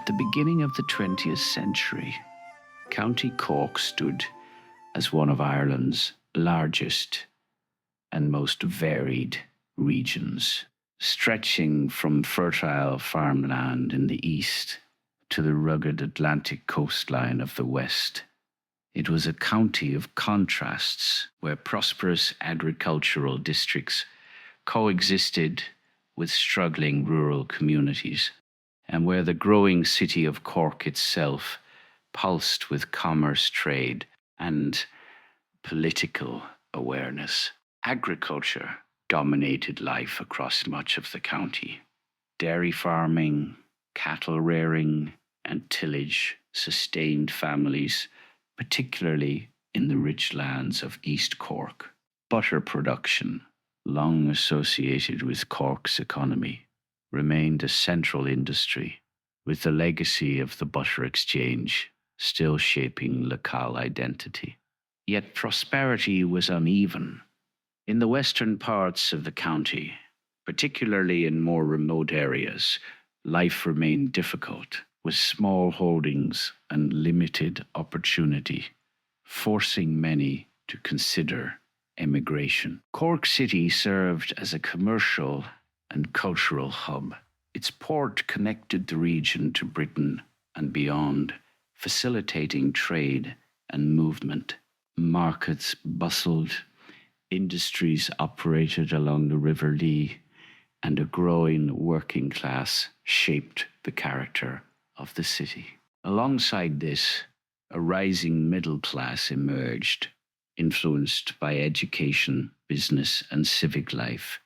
At the beginning of the 20th century, County Cork stood as one of Ireland's largest and most varied regions, stretching from fertile farmland in the east to the rugged Atlantic coastline of the west. It was a county of contrasts where prosperous agricultural districts coexisted with struggling rural communities, and where the growing city of Cork itself pulsed with commerce, trade, and political awareness. Agriculture dominated life across much of the county. Dairy farming, cattle rearing, and tillage sustained families, particularly in the rich lands of East Cork. Butter production, long associated with Cork's economy, remained a central industry, with the legacy of the butter exchange still shaping local identity. Yet prosperity was uneven. In the western parts of the county, particularly in more remote areas, life remained difficult, with small holdings and limited opportunity, forcing many to consider emigration. Cork City served as a commercial and cultural hub. Its port connected the region to Britain and beyond, facilitating trade and movement. Markets bustled, industries operated along the River Lee, and a growing working class shaped the character of the city. Alongside this, a rising middle class emerged, influenced by education, business, and civic life.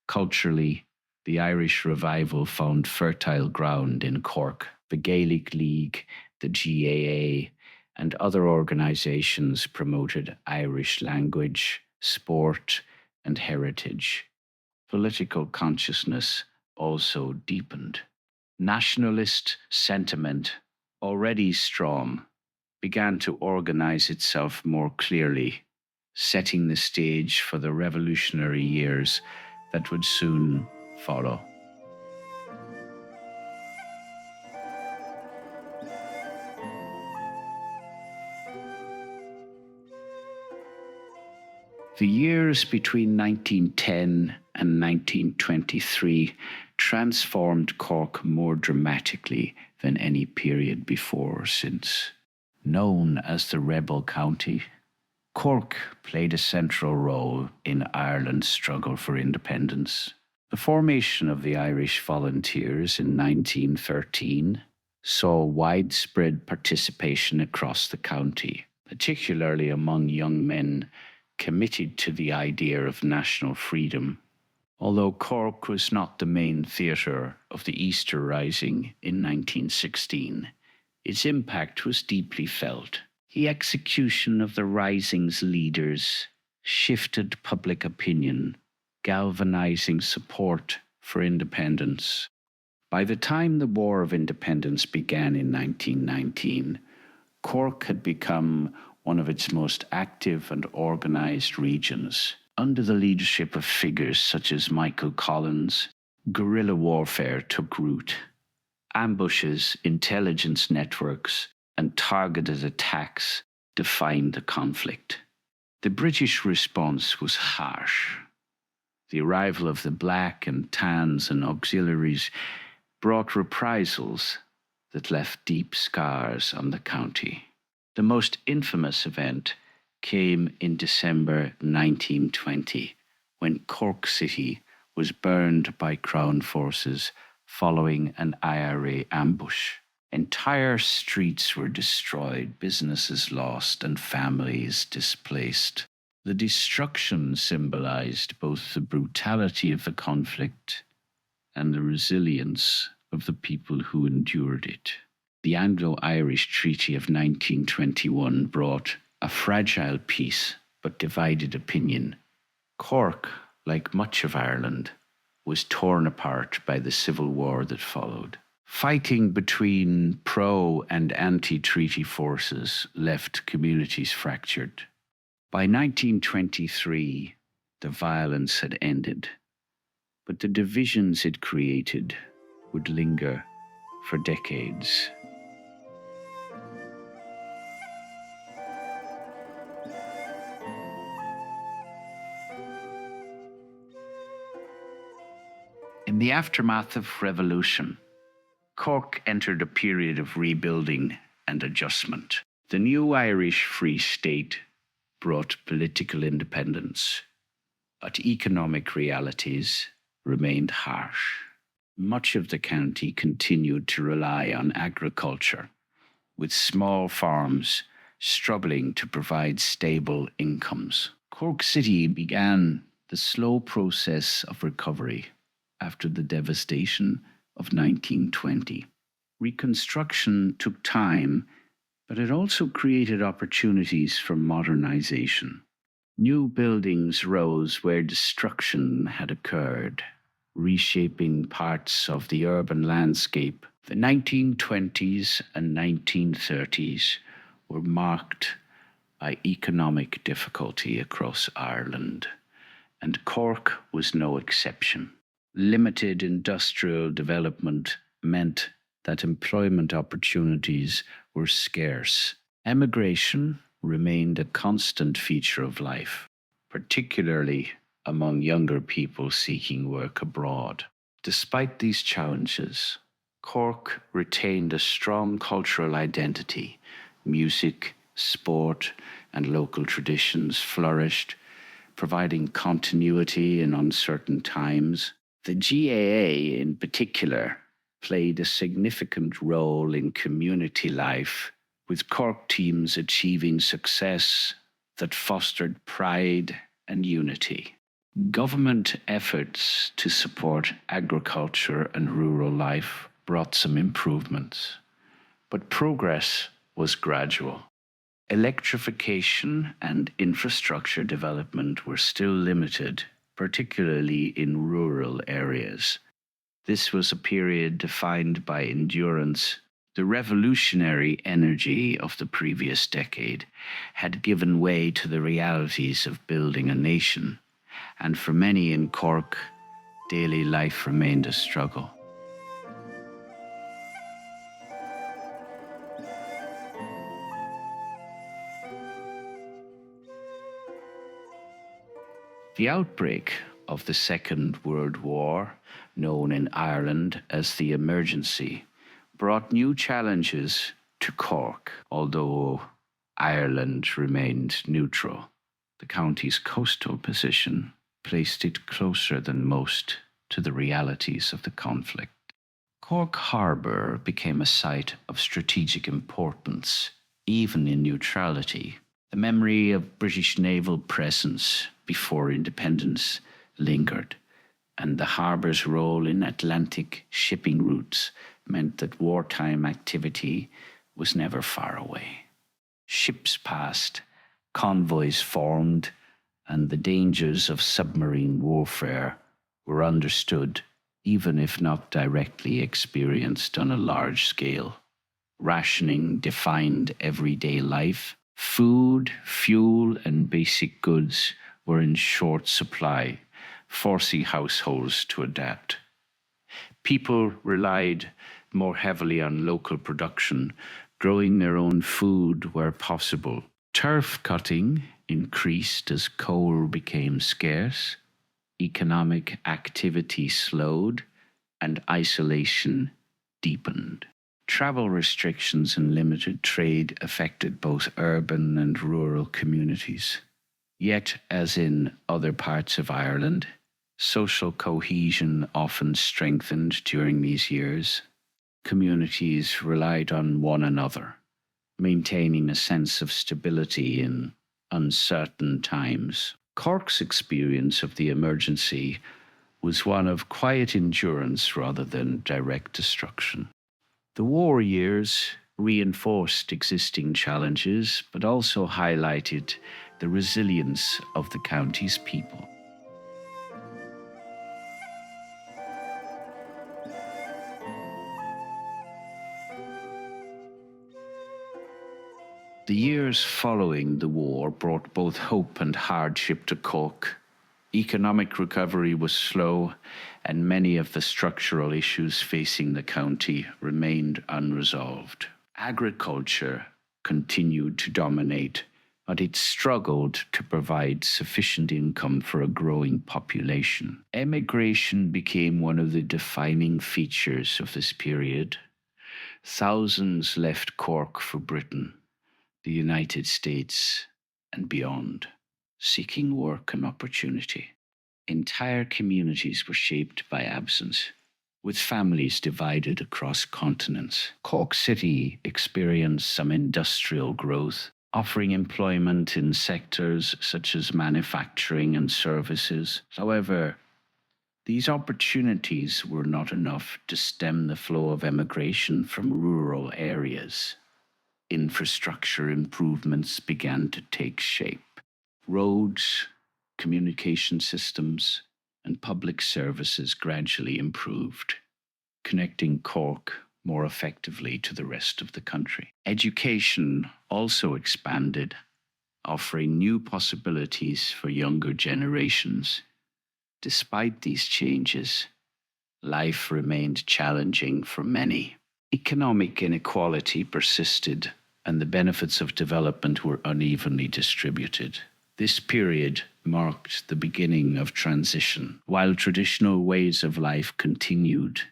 Culturally, the Irish revival found fertile ground in Cork. The Gaelic League, the GAA, and other organisations promoted Irish language, sport, and heritage. Political consciousness also deepened. Nationalist sentiment, already strong, began to organise itself more clearly, setting the stage for the revolutionary years that would soon follow. The years between 1910 and 1923 transformed Cork more dramatically than any period before or since. Known as the Rebel County, Cork played a central role in Ireland's struggle for independence. The formation of the Irish Volunteers in 1913 saw widespread participation across the county, particularly among young men committed to the idea of national freedom. Although Cork was not the main theatre of the Easter Rising in 1916, its impact was deeply felt. The execution of the Rising's leaders shifted public opinion, galvanizing support for independence. By the time the War of Independence began in 1919, Cork had become one of its most active and organized regions. Under the leadership of figures such as Michael Collins, guerrilla warfare took root. Ambushes, intelligence networks, and targeted attacks defined the conflict. The British response was harsh. The arrival of the Black and Tans and auxiliaries brought reprisals that left deep scars on the county. The most infamous event came in December 1920, when Cork City was burned by Crown forces following an IRA ambush. Entire streets were destroyed, businesses lost, and families displaced. The destruction symbolized both the brutality of the conflict and the resilience of the people who endured it. The Anglo-Irish Treaty of 1921 brought a fragile peace but divided opinion. Cork, like much of Ireland, was torn apart by the civil war that followed. Fighting between pro- and anti-treaty forces left communities fractured. By 1923, the violence had ended, but the divisions it created would linger for decades. In the aftermath of revolution, Cork entered a period of rebuilding and adjustment. The new Irish Free State brought political independence, but economic realities remained harsh. Much of the county continued to rely on agriculture, with small farms struggling to provide stable incomes. Cork City began the slow process of recovery after the devastation of 1920. Reconstruction took time, but it also created opportunities for modernization. New buildings rose where destruction had occurred, reshaping parts of the urban landscape. The 1920s and 1930s were marked by economic difficulty across Ireland, and Cork was no exception. Limited industrial development meant that employment opportunities were scarce. Emigration remained a constant feature of life, particularly among younger people seeking work abroad. Despite these challenges, Cork retained a strong cultural identity. Music, sport, and local traditions flourished, providing continuity in uncertain times. The GAA, in particular, played a significant role in community life, with Cork teams achieving success that fostered pride and unity. Government efforts to support agriculture and rural life brought some improvements, but progress was gradual. Electrification and infrastructure development were still limited, particularly in rural areas. This was a period defined by endurance. The revolutionary energy of the previous decade had given way to the realities of building a nation, and for many in Cork, daily life remained a struggle. The outbreak of the Second World War, known in Ireland as the Emergency, brought new challenges to Cork, although Ireland remained neutral. The county's coastal position placed it closer than most to the realities of the conflict. Cork Harbour became a site of strategic importance, even in neutrality. The memory of British naval presence before independence lingered, and the harbour's role in Atlantic shipping routes meant that wartime activity was never far away. Ships passed, convoys formed, and the dangers of submarine warfare were understood, even if not directly experienced on a large scale. Rationing defined everyday life. Food, fuel, and basic goods were in short supply, forcing households to adapt. People relied more heavily on local production, growing their own food where possible. Turf cutting increased as coal became scarce, economic activity slowed, and isolation deepened. Travel restrictions and limited trade affected both urban and rural communities. Yet, as in other parts of Ireland, social cohesion often strengthened during these years. Communities relied on one another, maintaining a sense of stability in uncertain times. Cork's experience of the emergency was one of quiet endurance rather than direct destruction. The war years reinforced existing challenges, but also highlighted the resilience of the county's people. The years following the war brought both hope and hardship to Cork. Economic recovery was slow, and many of the structural issues facing the county remained unresolved. Agriculture continued to dominate, but it struggled to provide sufficient income for a growing population. Emigration became one of the defining features of this period. Thousands left Cork for Britain, the United States, and beyond, seeking work and opportunity. Entire communities were shaped by absence, with families divided across continents. Cork City experienced some industrial growth, offering employment in sectors such as manufacturing and services. However, these opportunities were not enough to stem the flow of emigration from rural areas. Infrastructure improvements began to take shape. Roads, communication systems, and public services gradually improved, connecting Cork more effectively to the rest of the country. Education also expanded, offering new possibilities for younger generations. Despite these changes, life remained challenging for many. Economic inequality persisted, and the benefits of development were unevenly distributed. This period marked the beginning of transition. While traditional ways of life continued,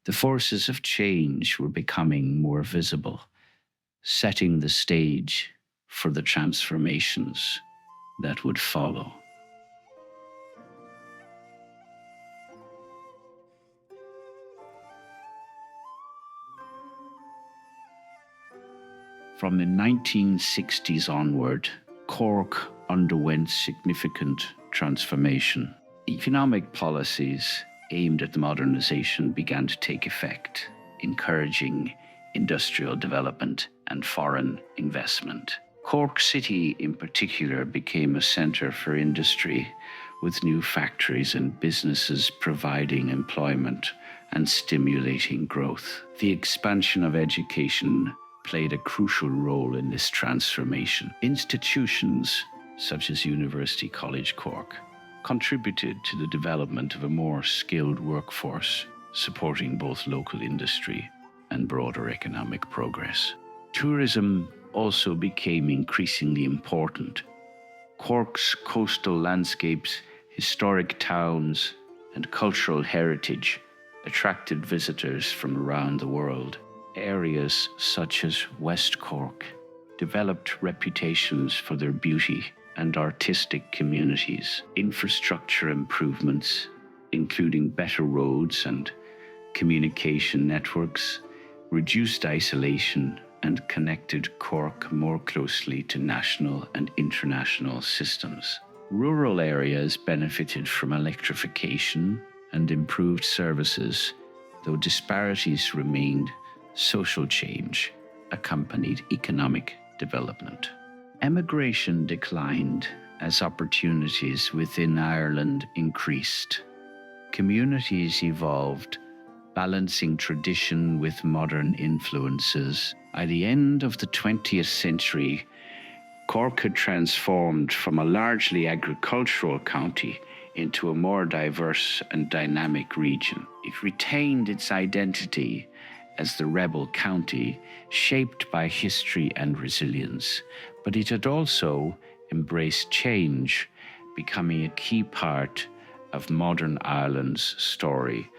the forces of change were becoming more visible, setting the stage for the transformations that would follow. From the 1960s onward, Cork underwent significant transformation. Economic policies aimed at the modernization began to take effect, encouraging industrial development and foreign investment. Cork City, in particular, became a centre for industry, with new factories and businesses providing employment and stimulating growth. The expansion of education played a crucial role in this transformation. Institutions such as University College Cork contributed to the development of a more skilled workforce, supporting both local industry and broader economic progress. Tourism also became increasingly important. Cork's coastal landscapes, historic towns, and cultural heritage attracted visitors from around the world. Areas such as West Cork developed reputations for their beauty and artistic communities. Infrastructure improvements, including better roads and communication networks, reduced isolation and connected Cork more closely to national and international systems. Rural areas benefited from electrification and improved services, though disparities remained. Social change accompanied economic development. Emigration declined as opportunities within Ireland increased. Communities evolved, balancing tradition with modern influences. By the end of the 20th century, Cork had transformed from a largely agricultural county into a more diverse and dynamic region. It retained its identity as the rebel county, shaped by history and resilience, but it had also embraced change, becoming a key part of modern Ireland's story